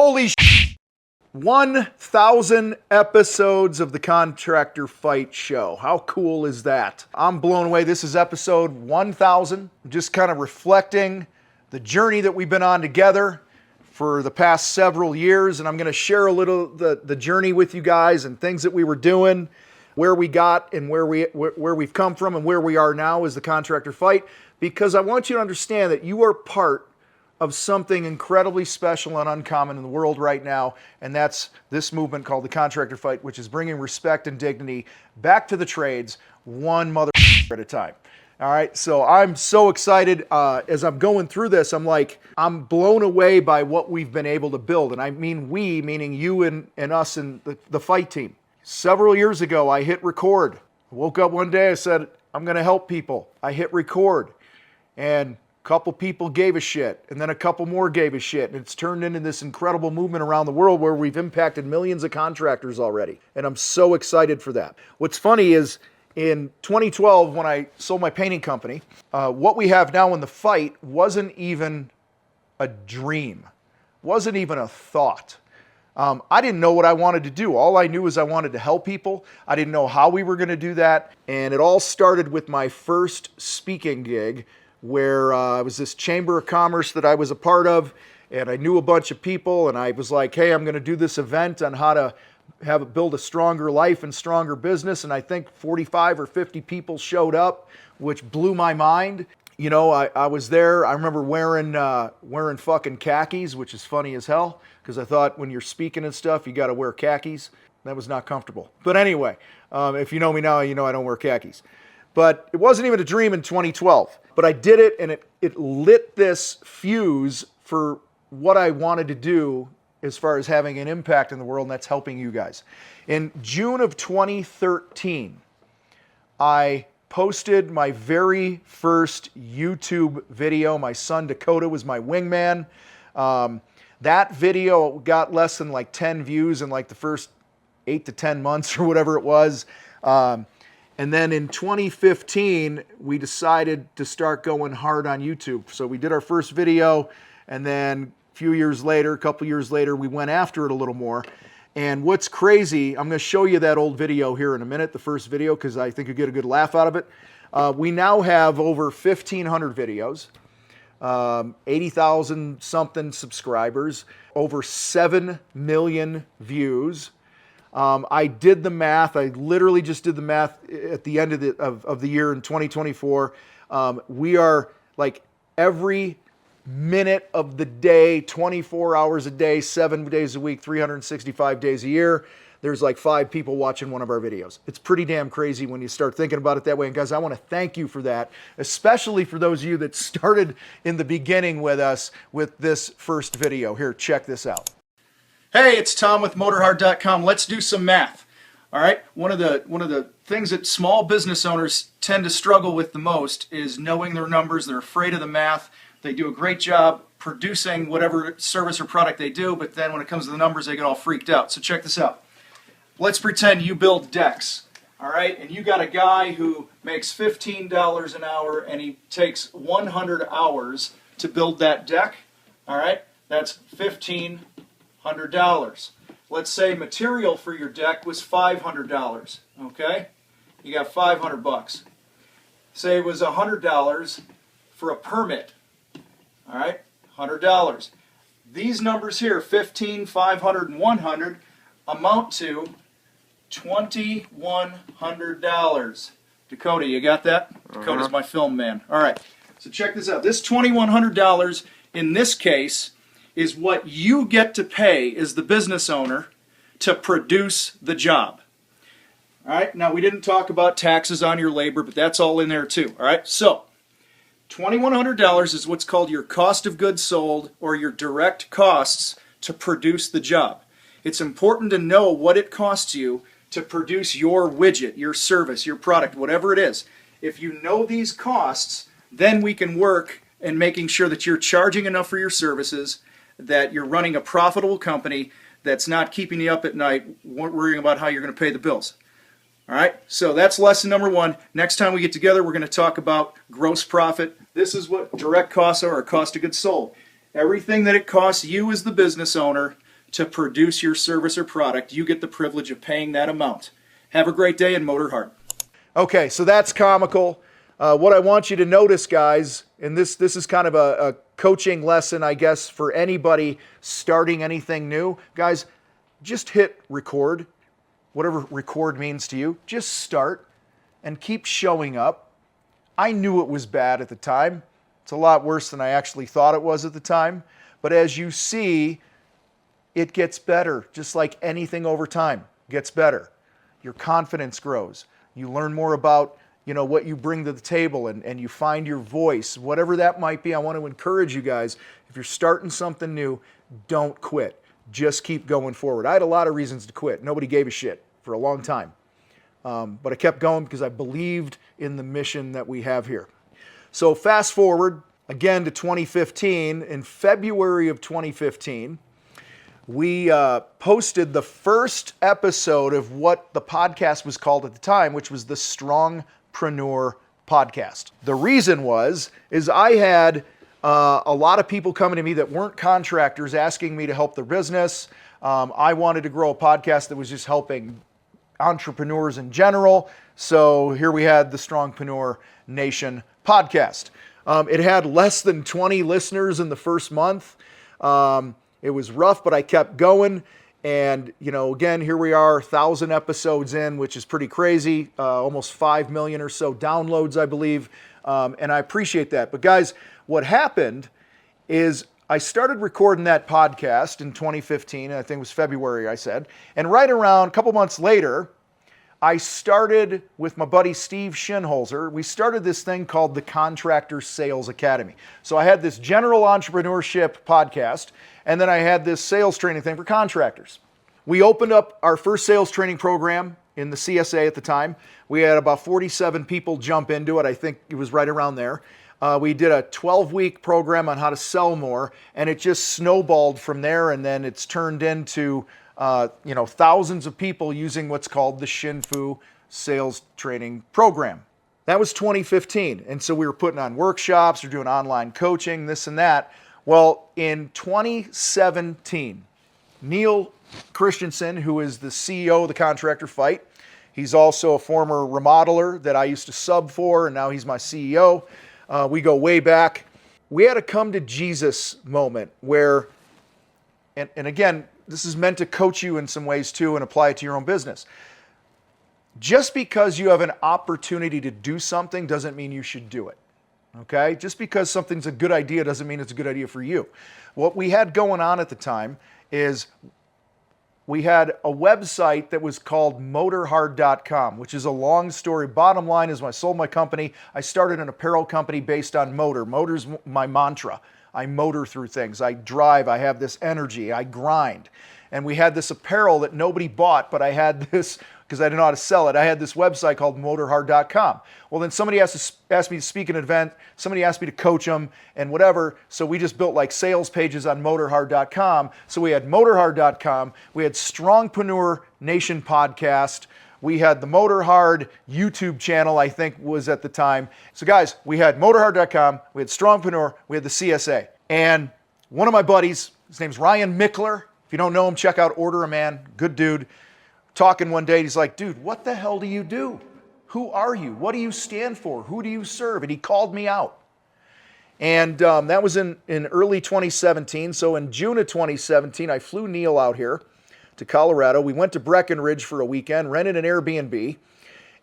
Holy sh! 1,000 episodes of the Contractor Fight show. How cool is that? I'm blown away. This is episode 1,000. Just kind of reflecting the journey that we've been on together for the past several years. And I'm going to share a little the journey with you guys and things that we were doing, where we got and where we've come from and where we are now as the Contractor Fight. Because I want you to understand that you are part of something incredibly special and uncommon in the world right now, and that's this movement called the Contractor Fight, which is bringing respect and dignity back to the trades, one mother at a time. All right, so I'm so excited. As I'm going through this, I'm blown away by what we've been able to build, and I mean we, meaning you and us and the fight team. Several years ago, I hit record. I woke up one day, I said, I'm going to help people. I hit record, and couple people gave a shit, and then a couple more gave a shit, and it's turned into this incredible movement around the world where we've impacted millions of contractors already, and I'm so excited for that. What's funny is in 2012, when I sold my painting company, what we have now in the fight wasn't even a dream, wasn't even a thought. I didn't know what I wanted to do. All I knew was I wanted to help people. I didn't know how we were going to do that, and it all started with my first speaking gig, where it was this Chamber of Commerce that I was a part of, and I knew a bunch of people, and I was like, hey, I'm going to do this event on how to build a stronger life and stronger business, and I think 45 or 50 people showed up, which blew my mind. You know, I was there. I remember wearing fucking khakis, which is funny as hell, because I thought when you're speaking and stuff, you got to wear khakis. That was not comfortable. But anyway, if you know me now, you know I don't wear khakis. But it wasn't even a dream in 2012. But I did it, and it lit this fuse for what I wanted to do as far as having an impact in the world, and that's helping you guys. In June of 2013, I posted my very first YouTube video. My son Dakota was my wingman. That video got less than like 10 views in like the first 8 to 10 months or whatever it was. And then in 2015, we decided to start going hard on YouTube. So we did our first video, and then a couple years later, we went after it a little more. And what's crazy, I'm going to show you that old video here in a minute, the first video, because I think you'll get a good laugh out of it. We now have over 1,500 videos, 80,000 something subscribers, over 7 million views. I did the math. I literally just did the math at the end of the year in 2024. We are like every minute of the day, 24 hours a day, 7 days a week, 365 days a year. There's like 5 people watching one of our videos. It's pretty damn crazy when you start thinking about it that way. And guys, I want to thank you for that, especially for those of you that started in the beginning with us with this first video. Here, check this out. Hey, it's Tom with Motorhard.com. Let's do some math. All right. One of the things that small business owners tend to struggle with the most is knowing their numbers. They're afraid of the math. They do a great job producing whatever service or product they do, but then when it comes to the numbers, they get all freaked out. So check this out. Let's pretend you build decks. All right, and you got a guy who makes $15 an hour, and he takes 100 hours to build that deck. All right, that's $1,500. Let's say material for your deck was $500. Okay, you got 500 bucks. Say it was $100 for a permit. All right, $100. These numbers here, 15, 500, and 100, amount to $2,100. Dakota, you got that? Dakota's my film man. All right, so check this out. This $2,100 in this case is what you get to pay as the business owner to produce the job. All right, now we didn't talk about taxes on your labor, but that's all in there too. All right, so $2,100 is what's called your cost of goods sold, or your direct costs to produce the job. It's important to know what it costs you to produce your widget, your service, your product, whatever it is. If you know these costs, then we can work in making sure that you're charging enough for your services, that you're running a profitable company that's not keeping you up at night worrying about how you're going to pay the bills. All right, so that's lesson number 1. Next time we get together, we're going to talk about gross profit. This is what direct costs are, or cost of goods sold. Everything that it costs you as the business owner to produce your service or product, you get the privilege of paying that amount. Have a great day and motor hard. Okay, so that's comical. What I want you to notice, guys, and this is kind of a coaching lesson, I guess, for anybody starting anything new. Guys, just hit record, whatever record means to you. Just start and keep showing up. I knew it was bad at the time. It's a lot worse than I actually thought it was at the time. But as you see, it gets better, just like anything over time. It gets better. Your confidence grows. You learn more about what you bring to the table and you find your voice, whatever that might be. I want to encourage you guys, if you're starting something new, don't quit. Just keep going forward. I had a lot of reasons to quit. Nobody gave a shit for a long time. But I kept going because I believed in the mission that we have here. So fast forward again to 2015. In February of 2015, we posted the first episode of what the podcast was called at the time, which was the Strongpreneur Podcast. The reason is I had a lot of people coming to me that weren't contractors asking me to help their business. I wanted to grow a podcast that was just helping entrepreneurs in general. So here we had the Strongpreneur Nation podcast. It had less than 20 listeners in the first month. It was rough, but I kept going. And, again, here we are, 1,000 episodes in, which is pretty crazy. Almost 5 million or so downloads, I believe. And I appreciate that. But guys, what happened is I started recording that podcast in 2015. I think it was February, I said. And right around a couple months later, I started with my buddy Steve Shinholzer. We started this thing called the Contractor Sales Academy. So I had this general entrepreneurship podcast, and then I had this sales training thing for contractors. We opened up our first sales training program in the CSA at the time. We had about 47 people jump into it. I think it was right around there. We did a 12-week program on how to sell more, and it just snowballed from there, and then it's turned into thousands of people using what's called the Shinfu sales training program. That was 2015. And so we were putting on workshops, we're doing online coaching, this and that. Well, in 2017, Neil Christensen, who is the CEO of the Contractor Fight, he's also a former remodeler that I used to sub for, and now he's my CEO. We go way back. We had a come to Jesus moment where, and again, this is meant to coach you in some ways too and apply it to your own business. Just because you have an opportunity to do something doesn't mean you should do it. Okay? Just because something's a good idea doesn't mean it's a good idea for you. What we had going on at the time is we had a website that was called motorhard.com, which is a long story. Bottom line is when I sold my company, I started an apparel company based on motor. Motor's my mantra. I motor through things. I drive. I have this energy. I grind. And we had this apparel that nobody bought, but I had this, because I didn't know how to sell it, I had this website called motorhard.com. Well, then somebody asked me to speak at an event. Somebody asked me to coach them and whatever. So we just built like sales pages on motorhard.com. So we had motorhard.com. We had Strongpreneur Nation podcast. We had the Motorhard YouTube channel, I think was at the time. So guys, we had motorhard.com, we had Strongpreneur, we had the CSA. And one of my buddies, his name's Ryan Michler. If you don't know him, check out Order a Man, good dude. Talking one day, he's like, dude, what the hell do you do? Who are you? What do you stand for? Who do you serve? And he called me out. And that was in early 2017. So in June of 2017, I flew Neil out here to Colorado. We went to Breckenridge for a weekend, rented an Airbnb,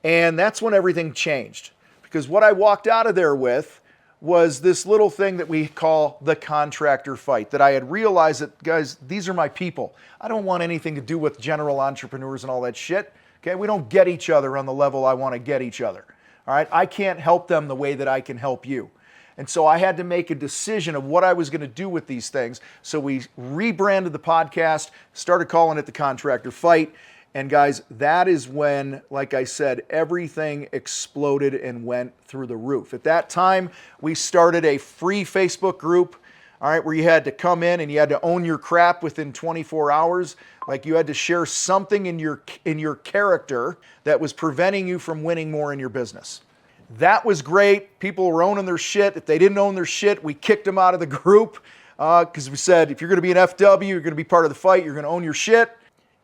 and that's when everything changed. Because what I walked out of there with was this little thing that we call the Contractor Fight, that I had realized that, guys, these are my people. I don't want anything to do with general entrepreneurs and all that shit. Okay, we don't get each other on the level I want to get each other. All right, I can't help them the way that I can help you. And so I had to make a decision of what I was going to do with these things. So we rebranded the podcast, started calling it the Contractor Fight. And guys, that is when, like I said, everything exploded and went through the roof. At that time, we started a free Facebook group, all right, where you had to come in and you had to own your crap within 24 hours. Like you had to share something in your character that was preventing you from winning more in your business. That was great. People were owning their shit. If they didn't own their shit, we kicked them out of the group. because we said if you're going to be an FW, you're going to be part of the fight, you're going to own your shit.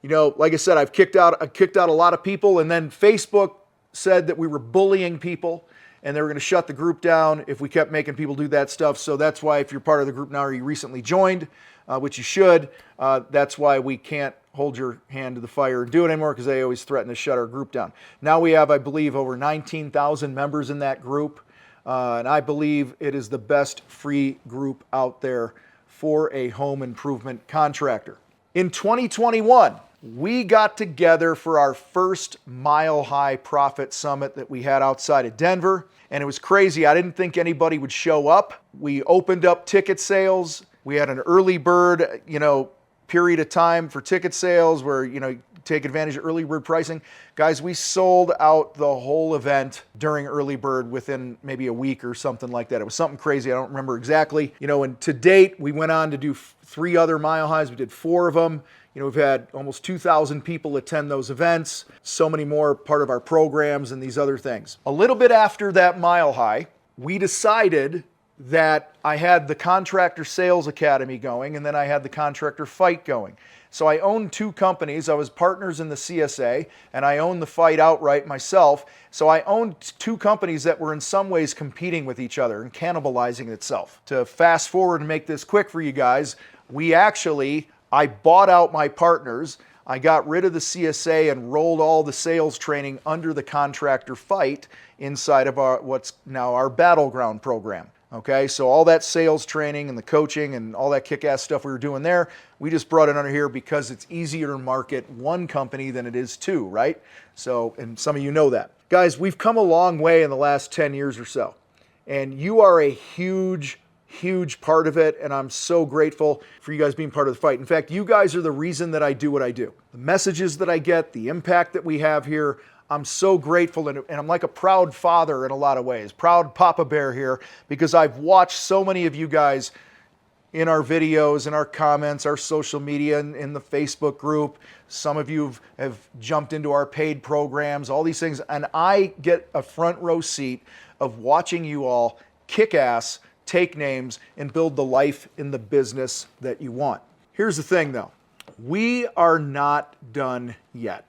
You know, like I said, I've kicked out a lot of people, and then Facebook said that we were bullying people and they were going to shut the group down if we kept making people do that stuff. So that's why if you're part of the group now or you recently joined, which you should, that's why we can't hold your hand to the fire and do it anymore, because they always threaten to shut our group down. Now we have, I believe, over 19,000 members in that group, and I believe it is the best free group out there for a home improvement contractor. In 2021, we got together for our first Mile High Profit Summit that we had outside of Denver, and it was crazy. I didn't think anybody would show up. We opened up ticket sales. We had an early bird, period of time for ticket sales where, take advantage of early bird pricing. Guys, we sold out the whole event during early bird within maybe a week or something like that. It was something crazy. I don't remember exactly. And to date, we went on to do 3 other Mile Highs. We did 4 of them. We've had almost 2,000 people attend those events. So many more part of our programs and these other things. A little bit after that Mile High, we decided that I had the Contractor Sales Academy going, and then I had the Contractor Fight going. So I owned 2 companies. I was partners in the CSA, and I owned the Fight outright myself. So I owned 2 companies that were in some ways competing with each other and cannibalizing itself. To fast forward and make this quick for you guys, I bought out my partners. I got rid of the CSA and rolled all the sales training under the Contractor Fight inside of what's now our Battleground program. Okay, so all that sales training and the coaching and all that kick-ass stuff we were doing there, we just brought it under here because it's easier to market 1 company than it is 2, right? So, and some of you know that. Guys, we've come a long way in the last 10 years or so, and you are a huge part of it, and I'm so grateful for you guys being part of the fight. In fact, you guys are the reason that I do what I do. The messages that I get, the impact that we have here, I'm so grateful, and I'm like a proud father in a lot of ways, proud Papa Bear here, because I've watched so many of you guys in our videos, in our comments, our social media, in the Facebook group. Some of you have jumped into our paid programs, all these things, and I get a front row seat of watching you all kick ass, take names, and build the life in the business that you want. Here's the thing though, we are not done yet.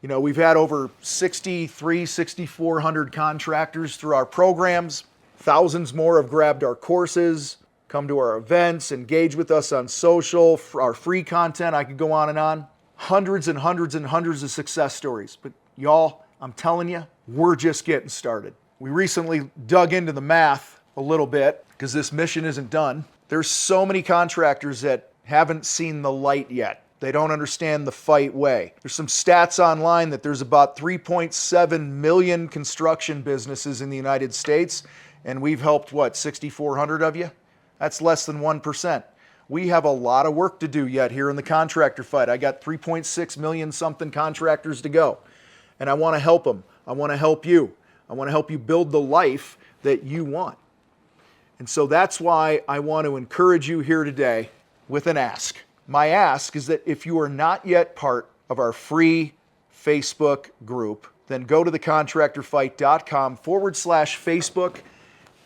We've had over 6,400 contractors through our programs. Thousands more have grabbed our courses, come to our events, engage with us on social, our free content. I could go on and on. Hundreds and hundreds and hundreds of success stories. But y'all, I'm telling you, we're just getting started. We recently dug into the math a little bit because this mission isn't done. There's so many contractors that haven't seen the light yet. They don't understand the fight way. There's some stats online that there's about 3.7 million construction businesses in the United States, and we've helped, 6,400 of you? That's less than 1%. We have a lot of work to do yet here in the contractor fight. I got 3.6 million something contractors to go, and I want to help them. I want to help you. I want to help you build the life that you want. And so that's why I want to encourage you here today with an ask. My ask is that if you are not yet part of our free Facebook group, then go to thecontractorfight.com/Facebook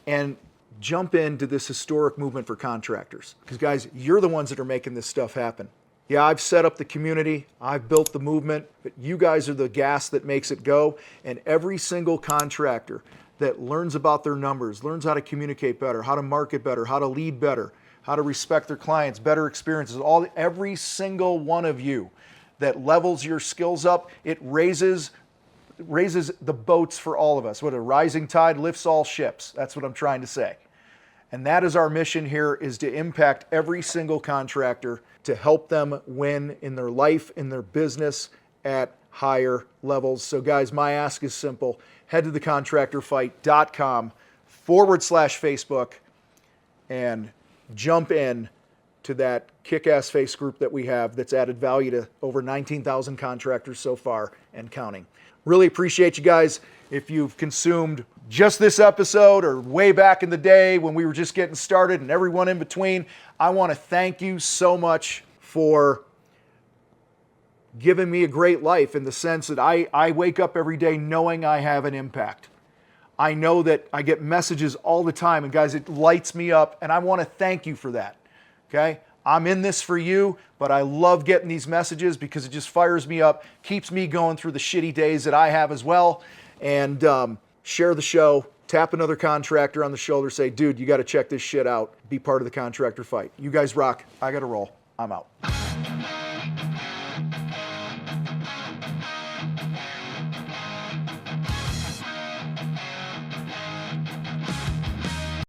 and jump into this historic movement for contractors. Because guys, you're the ones that are making this stuff happen. Yeah, I've set up the community, I've built the movement, but you guys are the gas that makes it go. And every single contractor that learns about their numbers, learns how to communicate better, how to market better, how to lead better, how to respect their clients, better experiences, every single one of you that levels your skills up, it raises the boats for all of us. What a rising tide lifts all ships. That's what I'm trying to say. And that is our mission here, is to impact every single contractor to help them win in their life, in their business at higher levels. So guys, my ask is simple. Head to thecontractorfight.com/Facebook and jump in to that kick-ass face group that we have that's added value to over 19,000 contractors so far and counting. Really appreciate you guys. If you've consumed just this episode or way back in the day when we were just getting started and everyone in between, I want to thank you so much for giving me a great life in the sense that I wake up every day knowing I have an impact. I know that I get messages all the time, and guys, it lights me up, and I want to thank you for that. okay? I'm in this for you, but I love getting these messages because it just fires me up, keeps me going through the shitty days that I have as well. And share the show, tap another contractor on the shoulder, say, dude, you got to check this shit out. Be part of the Contractor Fight. You guys rock. I got to roll. I'm out.